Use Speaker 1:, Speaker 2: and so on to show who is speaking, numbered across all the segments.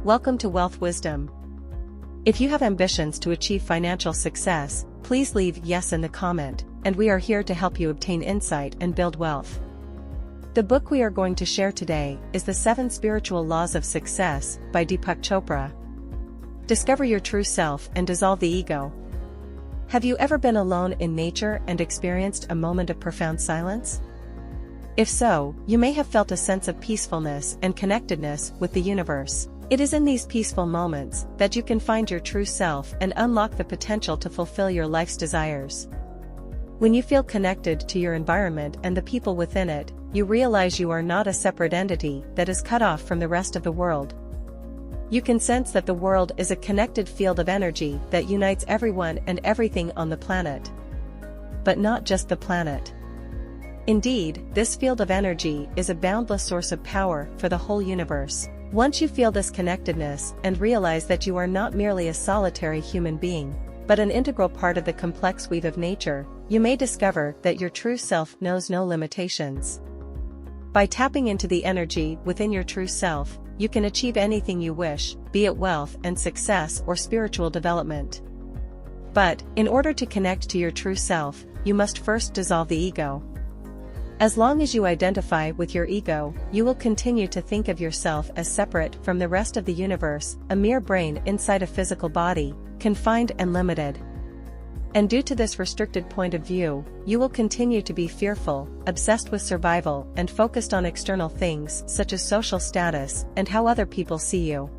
Speaker 1: Welcome to Wealth Wisdom. If you have ambitions to achieve financial success, please leave yes in the comment, and we are here to help you obtain insight and build wealth. The book we are going to share today is The 7 Spiritual Laws of Success by Deepak Chopra. Discover your true self and dissolve the ego. Have you ever been alone in nature and experienced a moment of profound silence? If so, you may have felt a sense of peacefulness and connectedness with the universe. It is in these peaceful moments that you can find your true self and unlock the potential to fulfill your life's desires. When you feel connected to your environment and the people within it, you realize you are not a separate entity that is cut off from the rest of the world. You can sense that the world is a connected field of energy that unites everyone and everything on the planet. But not just the planet. Indeed, this field of energy is a boundless source of power for the whole universe. Once you feel this connectedness and realize that you are not merely a solitary human being, but an integral part of the complex weave of nature, you may discover that your true self knows no limitations. By tapping into the energy within your true self, you can achieve anything you wish, be it wealth and success or spiritual development. But, in order to connect to your true self, you must first dissolve the ego. As long as you identify with your ego, you will continue to think of yourself as separate from the rest of the universe, a mere brain inside a physical body, confined and limited. And due to this restricted point of view, you will continue to be fearful, obsessed with survival, and focused on external things such as social status and how other people see you.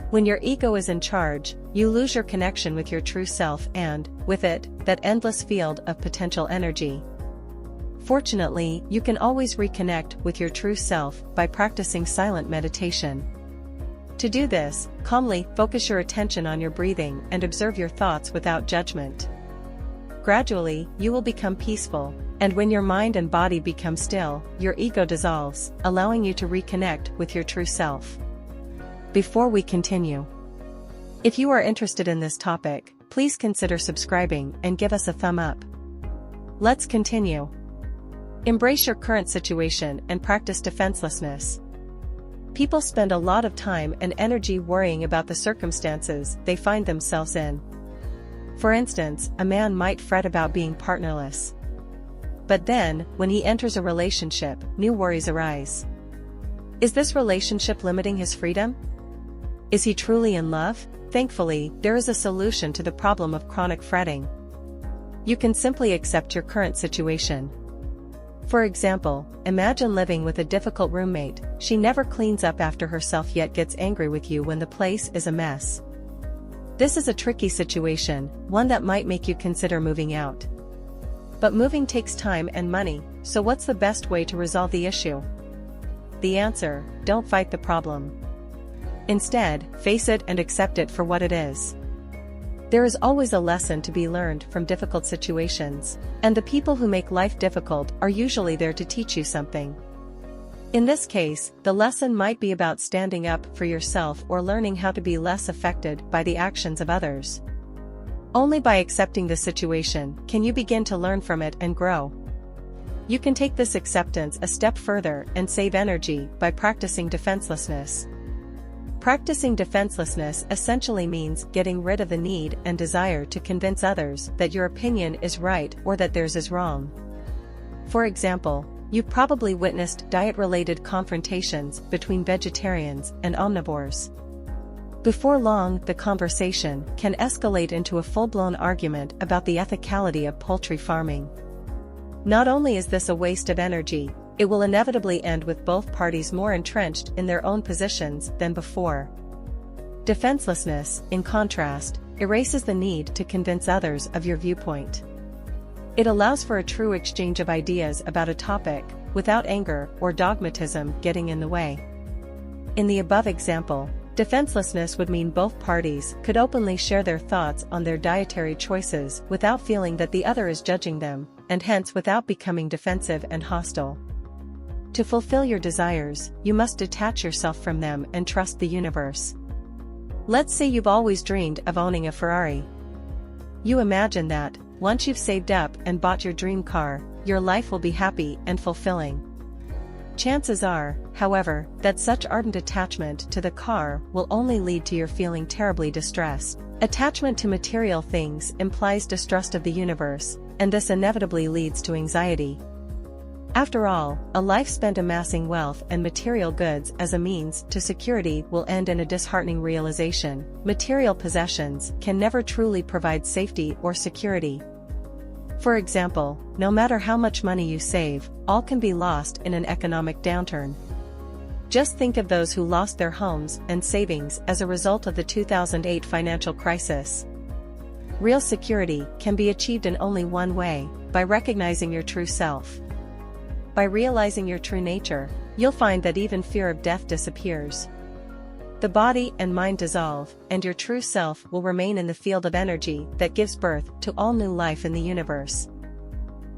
Speaker 1: When your ego is in charge, you lose your connection with your true self and, with it, that endless field of potential energy. Fortunately, you can always reconnect with your true self by practicing silent meditation. To do this, calmly focus your attention on your breathing and observe your thoughts without judgment. Gradually, you will become peaceful, and when your mind and body become still, your ego dissolves, allowing you to reconnect with your true self. Before we continue, if you are interested in this topic, please consider subscribing and give us a thumb up. Let's continue. Embrace your current situation and practice defenselessness. People spend a lot of time and energy worrying about the circumstances they find themselves in. For instance, a man might fret about being partnerless. But then, when he enters a relationship, new worries arise. Is this relationship limiting his freedom? Is he truly in love? Thankfully, there is a solution to the problem of chronic fretting. You can simply accept your current situation. For example, imagine living with a difficult roommate. She never cleans up after herself yet gets angry with you when the place is a mess. This is a tricky situation, one that might make you consider moving out. But moving takes time and money, so what's the best way to resolve the issue? The answer: don't fight the problem. Instead, face it and accept it for what it is. There is always a lesson to be learned from difficult situations, and the people who make life difficult are usually there to teach you something. In this case, the lesson might be about standing up for yourself or learning how to be less affected by the actions of others. Only by accepting the situation can you begin to learn from it and grow. You can take this acceptance a step further and save energy by practicing defenselessness. Practicing defenselessness essentially means getting rid of the need and desire to convince others that your opinion is right or that theirs is wrong. For example, you've probably witnessed diet-related confrontations between vegetarians and omnivores. Before long, the conversation can escalate into a full-blown argument about the ethicality of poultry farming. Not only is this a waste of energy, it will inevitably end with both parties more entrenched in their own positions than before. Defenselessness, in contrast, erases the need to convince others of your viewpoint. It allows for a true exchange of ideas about a topic, without anger or dogmatism getting in the way. In the above example, defenselessness would mean both parties could openly share their thoughts on their dietary choices without feeling that the other is judging them, and hence without becoming defensive and hostile. To fulfill your desires, you must detach yourself from them and trust the universe. Let's say you've always dreamed of owning a Ferrari. You imagine that, once you've saved up and bought your dream car, your life will be happy and fulfilling. Chances are, however, that such ardent attachment to the car will only lead to your feeling terribly distressed. Attachment to material things implies distrust of the universe, and this inevitably leads to anxiety. After all, a life spent amassing wealth and material goods as a means to security will end in a disheartening realization: material possessions can never truly provide safety or security. For example, no matter how much money you save, all can be lost in an economic downturn. Just think of those who lost their homes and savings as a result of the 2008 financial crisis. Real security can be achieved in only one way: by recognizing your true self. By realizing your true nature, you'll find that even fear of death disappears. The body and mind dissolve, and your true self will remain in the field of energy that gives birth to all new life in the universe.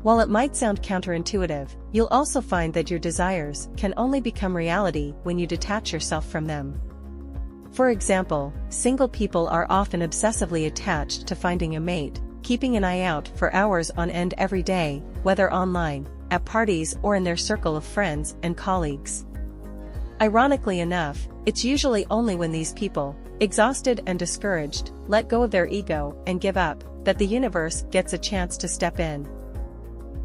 Speaker 1: While it might sound counterintuitive, you'll also find that your desires can only become reality when you detach yourself from them. For example, single people are often obsessively attached to finding a mate, keeping an eye out for hours on end every day, whether online, at parties, or in their circle of friends and colleagues. Ironically enough, it's usually only when these people, exhausted and discouraged, let go of their ego and give up, that the universe gets a chance to step in.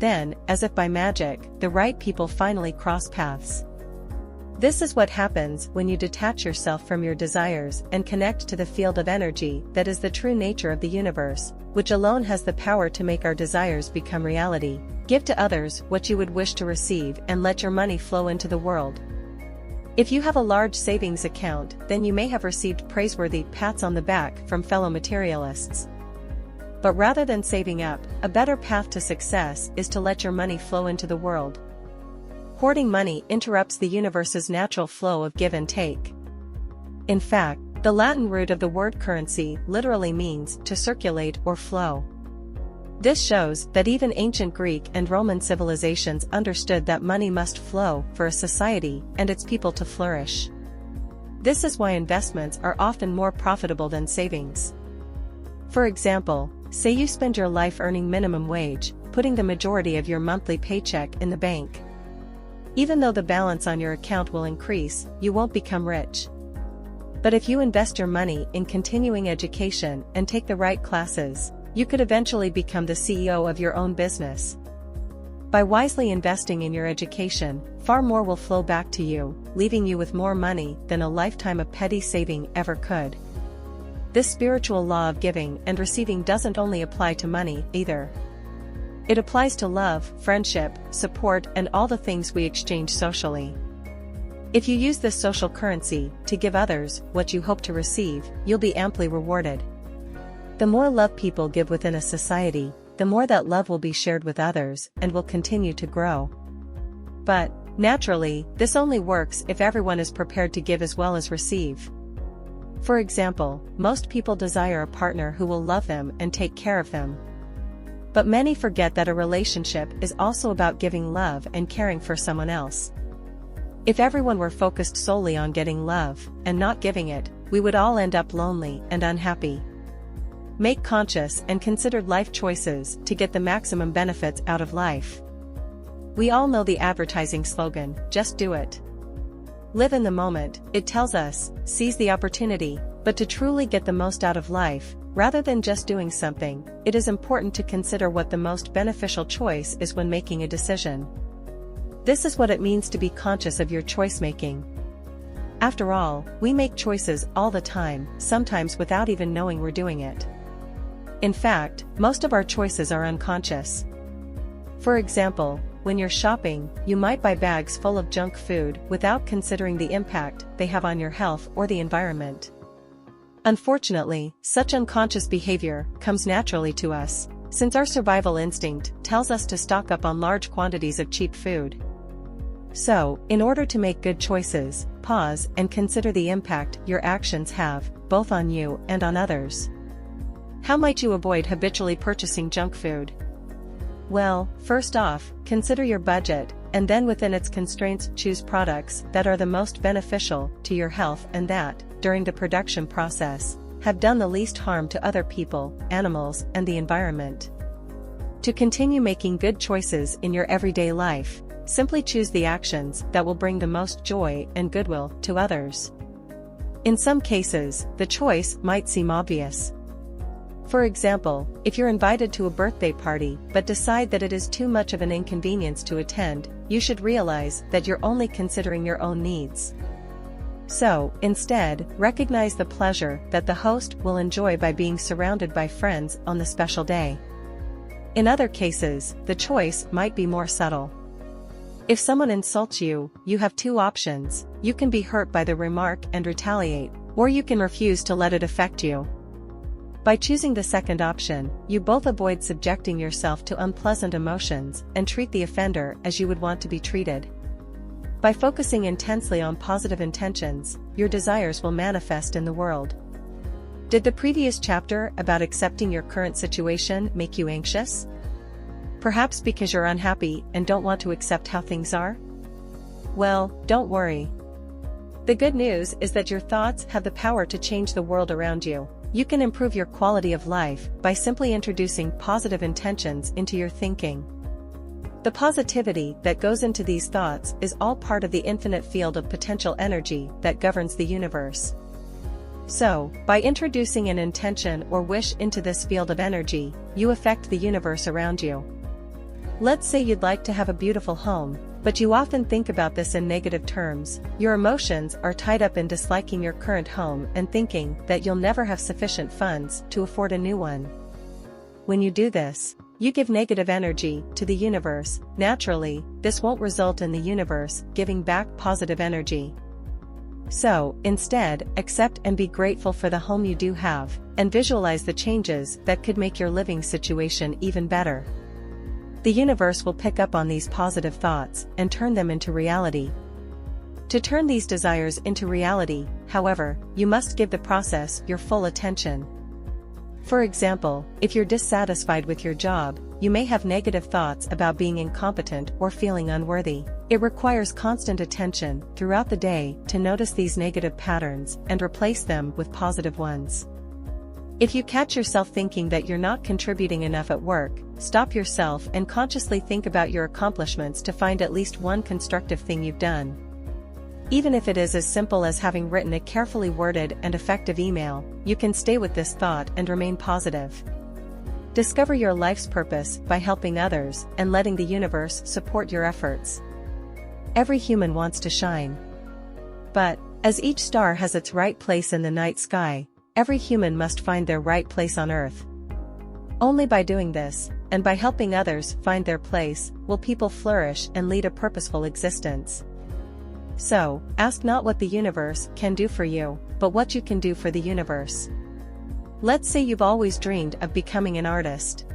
Speaker 1: Then, as if by magic, the right people finally cross paths. This is what happens when you detach yourself from your desires and connect to the field of energy that is the true nature of the universe, which alone has the power to make our desires become reality. Give to others what you would wish to receive and let your money flow into the world. If you have a large savings account, then you may have received praiseworthy pats on the back from fellow materialists. But rather than saving up, a better path to success is to let your money flow into the world. Hoarding money interrupts the universe's natural flow of give and take. In fact, the Latin root of the word currency literally means to circulate or flow. This shows that even ancient Greek and Roman civilizations understood that money must flow for a society and its people to flourish. This is why investments are often more profitable than savings. For example, say you spend your life earning minimum wage, putting the majority of your monthly paycheck in the bank. Even though the balance on your account will increase, you won't become rich. But if you invest your money in continuing education and take the right classes, you could eventually become the CEO of your own business. By wisely investing in your education, far more will flow back to you, leaving you with more money than a lifetime of petty saving ever could. This spiritual law of giving and receiving doesn't only apply to money, either. It applies to love, friendship, support, and all the things we exchange socially. If you use this social currency to give others what you hope to receive, you'll be amply rewarded. The more love people give within a society, the more that love will be shared with others and will continue to grow. But, naturally, this only works if everyone is prepared to give as well as receive. For example, most people desire a partner who will love them and take care of them. But many forget that a relationship is also about giving love and caring for someone else. If everyone were focused solely on getting love and not giving it, we would all end up lonely and unhappy. Make conscious and considered life choices to get the maximum benefits out of life. We all know the advertising slogan, "Just do it." Live in the moment, it tells us, seize the opportunity, but to truly get the most out of life, rather than just doing something, it is important to consider what the most beneficial choice is when making a decision. This is what it means to be conscious of your choice making. After all, we make choices all the time, sometimes without even knowing we're doing it. In fact, most of our choices are unconscious. For example, when you're shopping, you might buy bags full of junk food without considering the impact they have on your health or the environment. Unfortunately, such unconscious behavior comes naturally to us, since our survival instinct tells us to stock up on large quantities of cheap food. So, in order to make good choices, pause and consider the impact your actions have, both on you and on others. How might you avoid habitually purchasing junk food? Well, first off, consider your budget, and then within its constraints choose products that are the most beneficial to your health and that, during the production process, have done the least harm to other people, animals, and the environment. To continue making good choices in your everyday life, simply choose the actions that will bring the most joy and goodwill to others. In some cases, the choice might seem obvious. For example, if you're invited to a birthday party but decide that it is too much of an inconvenience to attend, you should realize that you're only considering your own needs. So, instead, recognize the pleasure that the host will enjoy by being surrounded by friends on the special day. In other cases, the choice might be more subtle. If someone insults you, you have two options: you can be hurt by the remark and retaliate, or you can refuse to let it affect you. By choosing the second option, you both avoid subjecting yourself to unpleasant emotions and treat the offender as you would want to be treated. By focusing intensely on positive intentions, your desires will manifest in the world. Did the previous chapter about accepting your current situation make you anxious? Perhaps because you're unhappy and don't want to accept how things are? Well, don't worry. The good news is that your thoughts have the power to change the world around you. You can improve your quality of life by simply introducing positive intentions into your thinking. The positivity that goes into these thoughts is all part of the infinite field of potential energy that governs the universe. So, by introducing an intention or wish into this field of energy, you affect the universe around you. Let's say you'd like to have a beautiful home, but you often think about this in negative terms. Your emotions are tied up in disliking your current home and thinking that you'll never have sufficient funds to afford a new one. When you do this, you give negative energy to the universe. Naturally, this won't result in the universe giving back positive energy. So, instead, accept and be grateful for the home you do have, and visualize the changes that could make your living situation even better. The universe will pick up on these positive thoughts and turn them into reality. To turn these desires into reality, however, you must give the process your full attention. For example, if you're dissatisfied with your job, you may have negative thoughts about being incompetent or feeling unworthy. It requires constant attention throughout the day to notice these negative patterns and replace them with positive ones. If you catch yourself thinking that you're not contributing enough at work, stop yourself and consciously think about your accomplishments to find at least one constructive thing you've done. Even if it is as simple as having written a carefully worded and effective email, you can stay with this thought and remain positive. Discover your life's purpose by helping others and letting the universe support your efforts. Every human wants to shine. But, as each star has its right place in the night sky, every human must find their right place on Earth. Only by doing this, and by helping others find their place, will people flourish and lead a purposeful existence. So, ask not what the universe can do for you, but what you can do for the universe. Let's say you've always dreamed of becoming an artist.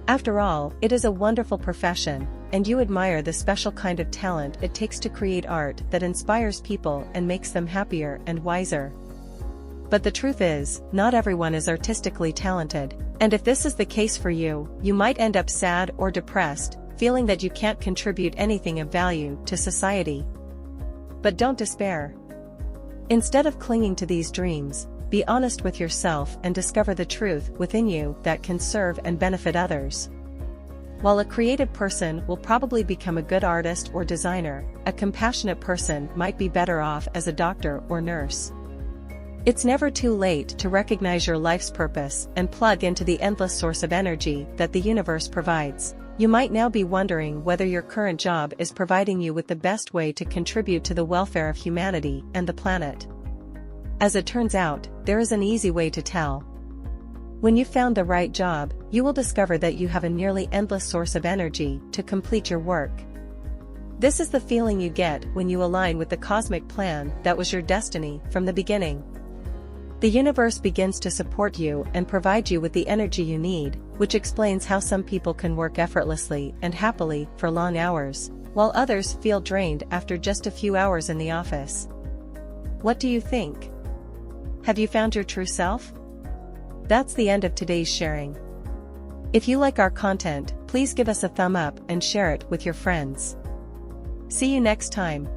Speaker 1: After all, it is a wonderful profession, and you admire the special kind of talent it takes to create art that inspires people and makes them happier and wiser. But the truth is, not everyone is artistically talented, and if this is the case for you, you might end up sad or depressed, feeling that you can't contribute anything of value to society. But don't despair. Instead of clinging to these dreams, be honest with yourself and discover the truth within you that can serve and benefit others. While a creative person will probably become a good artist or designer, a compassionate person might be better off as a doctor or nurse. It's never too late to recognize your life's purpose and plug into the endless source of energy that the universe provides. You might now be wondering whether your current job is providing you with the best way to contribute to the welfare of humanity and the planet. As it turns out, there is an easy way to tell. When you've found the right job, you will discover that you have a nearly endless source of energy to complete your work. This is the feeling you get when you align with the cosmic plan that was your destiny from the beginning. The universe begins to support you and provide you with the energy you need, which explains how some people can work effortlessly and happily for long hours, while others feel drained after just a few hours in the office. What do you think? Have you found your true self? That's the end of today's sharing. If you like our content, please give us a thumb up and share it with your friends. See you next time.